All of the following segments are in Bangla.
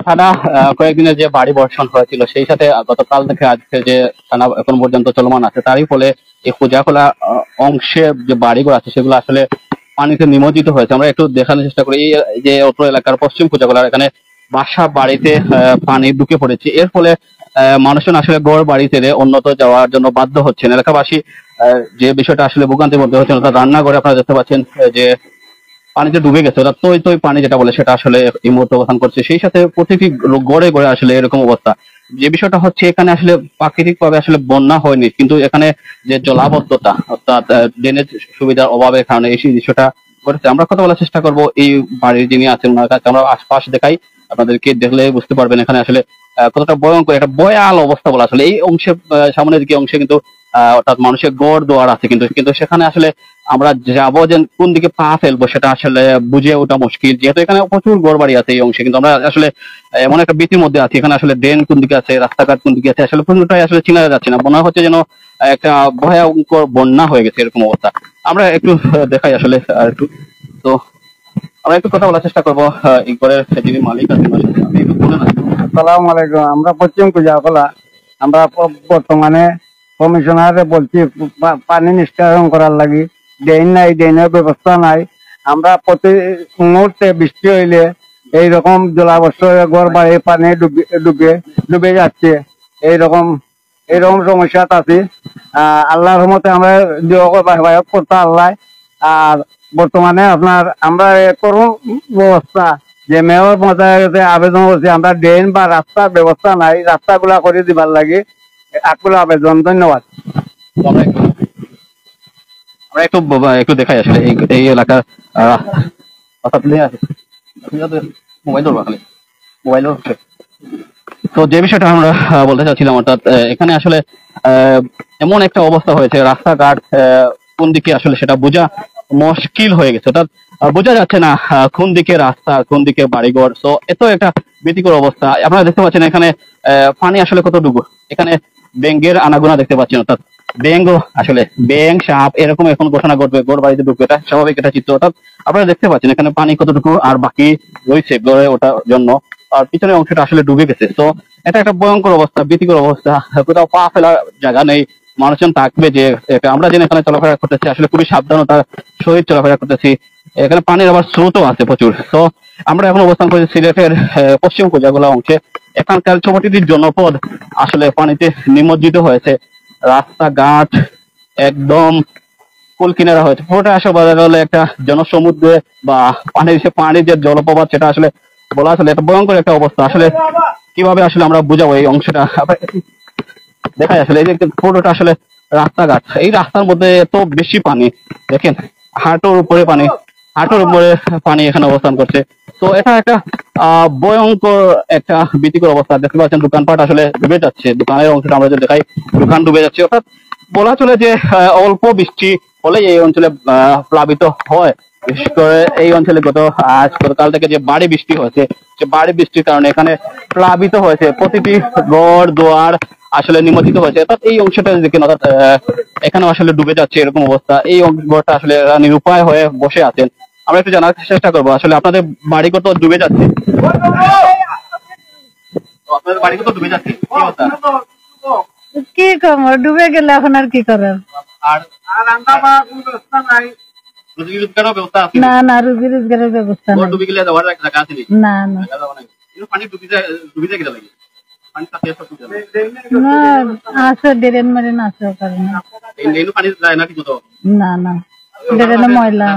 টানা কয়েকদিনের যে ভারী বর্ষণ হয়েছিল সেই সাথে গতকাল থেকে আজকে যে টানা এখন পর্যন্ত চলমান আছে, তারই ফলে এই কুজাখোলা অংশে যে বাড়িগুলো আছে সেগুলো আসলে পানিতে নিমজ্জিত হয়েছে। আমরা একটু দেখানোর চেষ্টা করি। এই যে অত্র এলাকার পশ্চিম কুজাখোলার এখানে বাসা বাড়িতে পানি ঢুকে পড়েছে। এর ফলে মানুষজন আসলে গড় বাড়ি ছেড়ে অন্যত্র যাওয়ার জন্য বাধ্য হচ্ছেন। এলাকাবাসী যে বিষয়টা আসলে ভোগান্তির মধ্যে হচ্ছেন, অর্থাৎ রান্নাঘরে আপনারা দেখতে পাচ্ছেন যে পানিতে ডুবে গেছে, অর্থাৎ তৈ তৈ পানি যেটা বলে সেটা আসলে এই মুহূর্তে অবস্থান করছে। সেই সাথে প্রতিটি গড়ে গড়ে আসলে এরকম অবস্থা। যে বিষয়টা হচ্ছে এখানে আসলে প্রাকৃতিক ভাবে আসলে বন্যা হয়নি, কিন্তু এখানে যে জলাবদ্ধতা অর্থাৎ ড্রেনেজ সুবিধার অভাবের কারণে এই দৃশ্যটা ঘটেছে। আমরা কথা বলার চেষ্টা করবো এই বাড়ির যিনি আছেন ওনার কাছে। আমরা আশপাশ দেখাই, আপনাদেরকে দেখলে বুঝতে পারবেন এখানে আসলে কতটা ভয়ঙ্কর একটা ভয়াল অবস্থা বলা আসলে। এই অংশে সামনের দিকে অংশে কিন্তু অর্থাৎ মানুষের গড় দোয়ার আছে, কিন্তু সেখানে আসলে আমরা যাবো যে কোন দিকে পা ফেলবো সেটা আসলে বুঝে ওঠা মুশকিল, যেহেতু এখানে প্রচুর গড় বাড়ি আছে এই অংশে। কিন্তু আমরা আসলে এমন একটা ভীতির মধ্যে আছি, এখানে আসলে ড্রেন কোন দিকে আছে, রাস্তাঘাট কোন দিকে আছে, আসলে কোনটাই আসলে চিনা যাচ্ছে না। মনে হচ্ছে যেন একটা ভয়ঙ্কর বন্যা হয়ে গেছে এরকম অবস্থা। আমরা একটু দেখাই আসলে আর একটু, তো আমরা একটু কথা বলার চেষ্টা করবো এই ঘরের যিনি মালিক আছেন। আপনি একটু বলেন। আসসালামু আলাইকুম। আমরা পশ্চিম কুজাখোলা, আমরা বর্তমানে কমিশনারে বলছি পানি নিষ্কাশন করার লাগি। ড্রেন নাই, ড্রেনের ব্যবস্থা নাই। আমরা প্রতি মুহূর্তে বৃষ্টি হইলে এইরকম জলাবদ্ধ ঘর বাড়ি পানি ডুবে যাচ্ছে। এইরকম সমস্যাত আছি। আল্লাহর রহমতে আমরা করতে আল্লাহ। আর বর্তমানে আমরা করুন ব্যবস্থা যে মেয়র মহোদয়ের আবেদন করছি, আমরা ড্রেন বা রাস্তার ব্যবস্থা নাই, রাস্তাগুলা করে দিবার লাগে আকুল আবেদন। ধন্যবাদ। আমরা একটু দেখাই আসলে এই এলাকার মোবাইল। তো যে বিষয়টা আমরা বলতে চাচ্ছিলাম, অর্থাৎ এখানে আসলে এমন একটা অবস্থা হয়েছে, রাস্তাঘাট কোন দিকে আসলে সেটা বোঝা মুশকিল হয়ে গেছে। অর্থাৎ বোঝা যাচ্ছে না কোন দিকে রাস্তা কোন দিকে বাড়িঘর। তো এত একটা ভীতিকর অবস্থা। আপনারা দেখতে পাচ্ছেন এখানে পানি আসলে কতটুকু, এখানে ব্যাঙের আনাগোনা দেখতে পাচ্ছেন। অর্থাৎ ব্যাঙ সাপ এরকম এখন ঘটনা ঘটবে, ঘর বাড়িতে ঢুকবে, এটা স্বাভাবিক একটা চিত্র। অর্থাৎ আপনারা দেখতে পাচ্ছেন এখানে পানি কতটুকু আর বাকি রয়েছে গড়ে ওঠার জন্য, আর পিছনের অংশটা আসলে ডুবে গেছে। তো এটা একটা ভয়ঙ্কর অবস্থা, ভীতিকর অবস্থা। কোথাও পা ফেলার জায়গা নেই, মানুষজন থাকবে যে আমরা যেন এখানে চলাফেরা করতেছি আসলে খুবই সাবধানতার সহিত চলাফেরা করতেছি। এখানে পানির আবার স্রোতও আছে প্রচুর। তো আমরা এখন অবস্থান করছি সিলেটের পশ্চিম কুজাখোলা অংশে। এখানকার প্রতিটি জনপদ আসলে পানিতে নিমজ্জিত হয়েছে। রাস্তাঘাট একদম কুল কিনারা হয়েছে। পুরোটা আসলে হলে একটা জনসমুদ্রে বা পানির যে জলপ্রপাত সেটা আসলে বলা আসলে একটা ভয়ঙ্কর একটা অবস্থা। আসলে কিভাবে আসলে আমরা বুঝাবো এই অংশটা দেখাই আসলে এই যে পুরোটা আসলে রাস্তাঘাট, এই রাস্তার মধ্যে এত বেশি পানি, দেখেন হাঁটুর উপরে পানি এখানে অবস্থান করছে। তো এটা একটা ভয়ঙ্কর একটা ভীতিকর অবস্থা। দেখতে পাচ্ছেন দোকানপাট আসলে ডুবে যাচ্ছে, দোকানের অংশটা আমরা যদি দেখাই দোকান ডুবে যাচ্ছে। অর্থাৎ বলা চলে যে অল্প বৃষ্টি হলে এই অঞ্চলে প্লাবিত হয়। বিশেষ করে এই অঞ্চলে গতকাল থেকে যে বাড়ি বৃষ্টি হয়েছে, সে বাড়ি বৃষ্টির কারণে এখানে প্লাবিত হয়েছে, প্রতিটি ঘর দুয়ার আসলে নিমজ্জিত হয়েছে। অর্থাৎ এই অংশটা দেখেন, অর্থাৎ এখানে আসলে ডুবে যাচ্ছে এরকম অবস্থা। এই ঘরটা আসলে নিরুপায় হয়ে বসে আছেন। আমরা একটু জানার চেষ্টা করবো আসলে আপনাদের বাড়িঘর তো ডুবে যাচ্ছে, আপনাদের বাড়িঘর তো ডুবে যাচ্ছে, কি অবস্থা? কি করবো, ডুবে গেলে এখন আর কি করার। আর রান্না বা ব্যবস্থা নাই, রুজি রোজগারের ব্যবস্থা আছে না? না, রুজি রোজগারের ব্যবস্থা নাই। ডুবে গেলে যাওয়ার জায়গা আছে না? না, পানি ডুবে যায় কিনা লাগে আছে ড্রেন মেরেন আছে কারণে। পানি যায় না ঠিক মতো? না, ড্রেনে ময়লা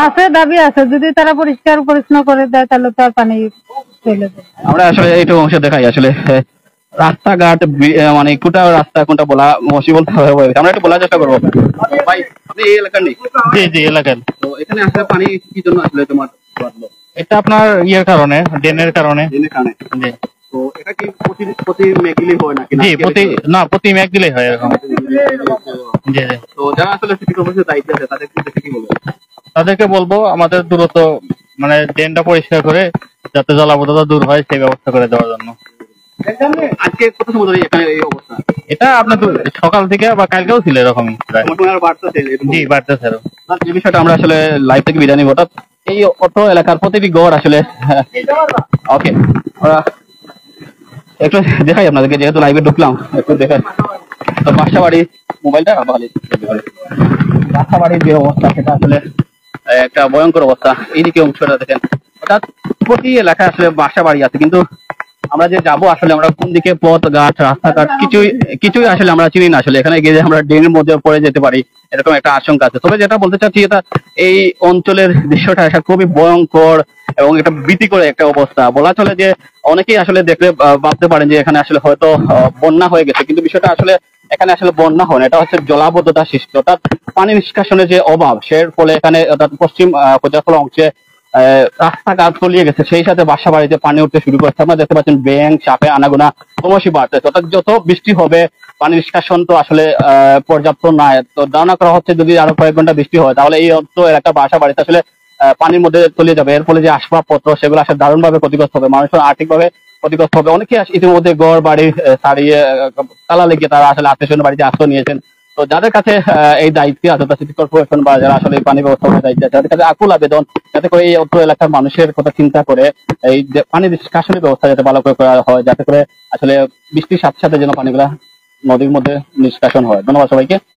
আছে, দাবি আছে। যদি তারা পরিষ্কার পরিচ্ছন্ন করে দেয় তাহলে তো আর পানি চলে যায়। আমরা আসলে এইটুকু অংশ দেখাই আসলে রাস্তাঘাট মানে কোনটা রাস্তা কোনটা বলা পসিবল হবে। আমরা একটু বলার চেষ্টা করবো। ভাই আপনি এই এলাকার নেই? জি এলাকার। তো এখানে আসলে পানি কি জন্য আসলে তোমার বাড়লো? এটা আপনার ইয়ের কারণে, ড্রেনের কারণে। জি। তো এটা কি প্রতি মেঘ দিলেই হয় নাকি? জি প্রতি মেঘ দিলেই হয় এরকম। জি। তো যারা আসলে সিটি কর্পোরেশনের দায়িত্বে আছে তাদেরকে কি বলবো? তাদেরকে বলবো আমাদের দ্রুত মানে ড্রেনটা পরিষ্কার করে যাতে জলাবদ্ধতা দূর হয় সেই ব্যবস্থা করে দেওয়ার জন্য। আজকে কত সময় ধরে এখানে এই অবস্থা? এটা আপনার সকাল থেকে বা কালকেও ছিল এরকমই। জি বাড়তেছে। যে বিষয়টা আমরা আসলে লাইভ থেকে বিদায় নিব, অর্থাৎ এই অত্র এলাকার প্রতিটি ঘর আসলে ওকে একটু দেখাই আপনাদেরকে, যেহেতু লাইভে ঢুকলাম একটু দেখাই। তো বাসা বাড়ি মোবাইলটা ভালো, বাসা বাড়ির যে অবস্থা সেটা আসলে একটা ভয়ঙ্কর অবস্থা। এইদিকে অংশটা দেখেন, অর্থাৎ প্রতি এলাকায় আসলে বাসা বাড়ি আছে, কিন্তু আমরা যে যাবো আসলে আমরা কোন দিকে পথ ঘাট রাস্তাঘাট কিছুই আসলে আমরা চিনি না। আসলে এখানে গিয়ে যে আমরা ড্রেনের মধ্যে পড়ে যেতে পারি এরকম একটা আশঙ্কা আছে। তবে যেটা বলতে চাচ্ছি, এটা এই অঞ্চলের দৃশ্যটা আসলে খুবই ভয়ঙ্কর এবং এটা ভীতিকর একটা অবস্থা। বলা চলে যে অনেকেই আসলে দেখলে ভাবতে পারেন যে এখানে আসলে হয়তো বন্যা হয়ে গেছে, কিন্তু বিষয়টা আসলে এখানে আসলে বন্যা হয় না, এটা হচ্ছে জলাবদ্ধতা সৃষ্টি, অর্থাৎ পানি নিষ্কাশনের যে অভাব সের ফলে এখানে অর্থাৎ পশ্চিম কোজাফলা অংশে রাস্তাঘাট তলিয়ে গেছে, সেই সাথে বাসা বাড়িতে পানি উঠতে শুরু করেছে। আপনারা দেখতে পাচ্ছেন ব্যাঙ সাপে আনাগোনা ক্রমশই বাড়তেছে, অর্থাৎ যত বৃষ্টি হবে পানি নিষ্কাশন তো আসলে পর্যাপ্ত নয়। তো ধারণা করা হচ্ছে যদি আরো কয়েক ঘন্টা বৃষ্টি হয় তাহলে এই অঞ্চল এলাকা বাসা বাড়িতে আসলে পানির মধ্যে তলিয়ে যাবে। এর ফলে যে আসবাবপত্র সেগুলো আসলে দারুণভাবে ক্ষতিগ্রস্ত হবে, মানুষের আর্থিকভাবে ক্ষতিগ্রস্ত হবে। অনেকে ইতিমধ্যে ঘর বাড়ি ছাড়িয়ে তালা লেগে তারা আসলে আত্মীয় বাড়িতে আশ্রয় নিয়েছেন। তো যাদের কাছে এই দায়িত্ব আছে, সিটি কর্পোরেশন বা যারা আসলে পানি ব্যবস্থাপনার দায়িত্ব আছে, তাদের কাছে আকুল আবেদন যাতে করে এই অত্র এলাকার মানুষের কথা চিন্তা করে এই পানি নিষ্কাশনের ব্যবস্থা যাতে ভালো করে করা হয়, যাতে করে আসলে বৃষ্টির সাথে সাথে যেন পানিগুলা নদীর মধ্যে নিষ্কাশন হয়। ধন্যবাদ সবাইকে।